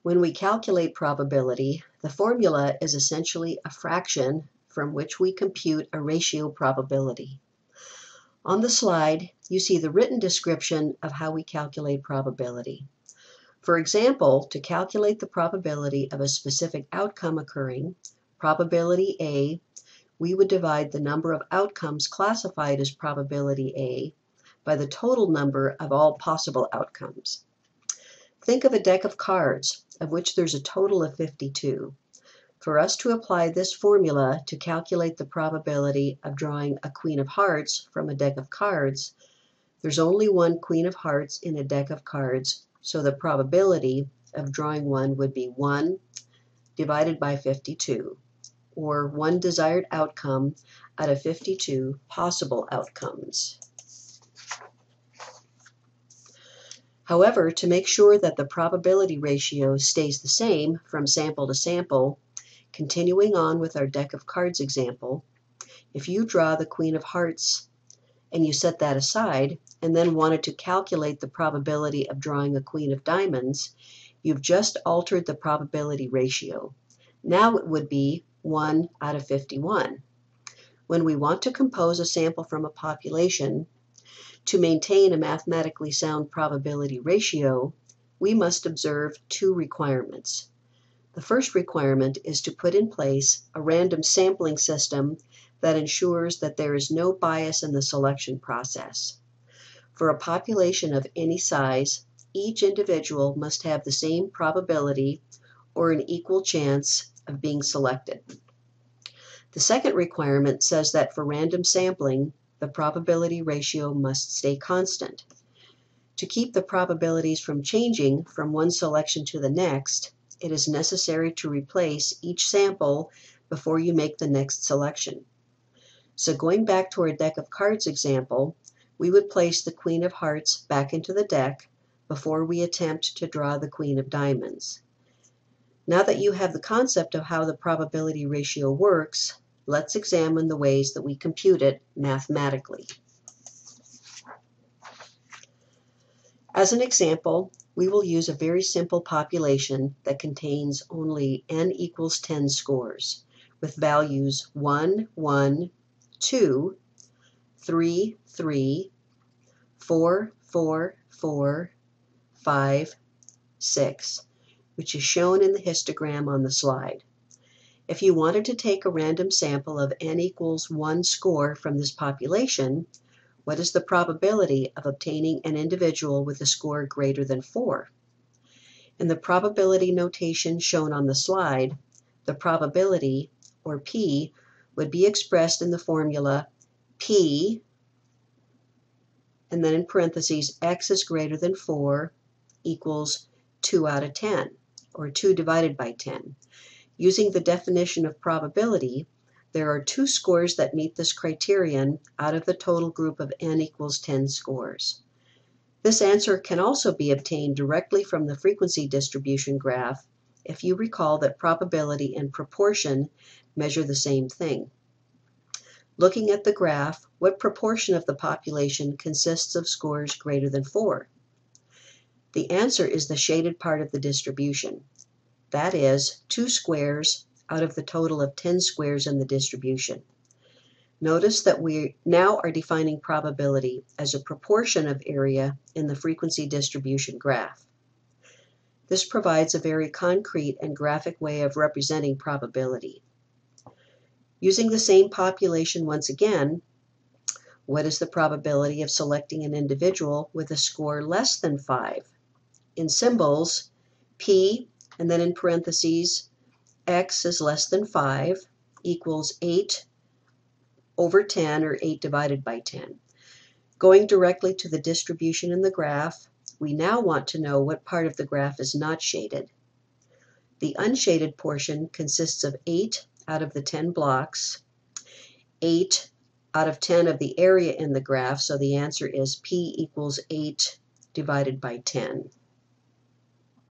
When we calculate probability, the formula is essentially a fraction from which we compute a ratio probability. On the slide, you see the written description of how we calculate probability. For example, to calculate the probability of a specific outcome occurring, probability A, we would divide the number of outcomes classified as probability A by the total number of all possible outcomes. Think of a deck of cards, of which there's a total of 52. For us to apply this formula to calculate the probability of drawing a queen of hearts from a deck of cards, there's only one queen of hearts in a deck of cards, so the probability of drawing one would be 1 divided by 52, or one desired outcome out of 52 possible outcomes. However, to make sure that the probability ratio stays the same from sample to sample, continuing on with our deck of cards example, if you draw the queen of hearts and you set that aside and then wanted to calculate the probability of drawing a queen of diamonds, you've just altered the probability ratio. Now it would be 1 out of 51. When we want to compose a sample from a population, to maintain a mathematically sound probability ratio, we must observe two requirements. The first requirement is to put in place a random sampling system that ensures that there is no bias in the selection process. For a population of any size, each individual must have the same probability or an equal chance of being selected. The second requirement says that for random sampling, the probability ratio must stay constant. To keep the probabilities from changing from one selection to the next, it is necessary to replace each sample before you make the next selection. So going back to our deck of cards example, we would place the queen of hearts back into the deck before we attempt to draw the queen of diamonds. Now that you have the concept of how the probability ratio works, let's examine the ways that we compute it mathematically. As an example, we will use a very simple population that contains only n equals 10 scores, with values 1, 1, 2, 3, 3, 4, 4, 4, 5, 6, which is shown in the histogram on the slide. If you wanted to take a random sample of n equals 1 score from this population, what is the probability of obtaining an individual with a score greater than 4? In the probability notation shown on the slide, the probability, or P, would be expressed in the formula P, and then in parentheses, x is greater than 4 equals 2 out of 10, or 2 divided by 10. Using the definition of probability, there are 2 scores that meet this criterion out of the total group of n equals 10 scores. This answer can also be obtained directly from the frequency distribution graph if you recall that probability and proportion measure the same thing. Looking at the graph, what proportion of the population consists of scores greater than 4? The answer is the shaded part of the distribution. That is, 2 squares out of the total of 10 squares in the distribution. Notice that we now are defining probability as a proportion of area in the frequency distribution graph. This provides a very concrete and graphic way of representing probability. Using the same population once again, what is the probability of selecting an individual with a score less than 5? In symbols, P, and then in parentheses, x is less than 5 equals 8 over 10, or 8 divided by 10. Going directly to the distribution in the graph, we now want to know what part of the graph is not shaded. The unshaded portion consists of 8 out of the 10 blocks, 8 out of 10 of the area in the graph, so the answer is P equals 8 divided by 10.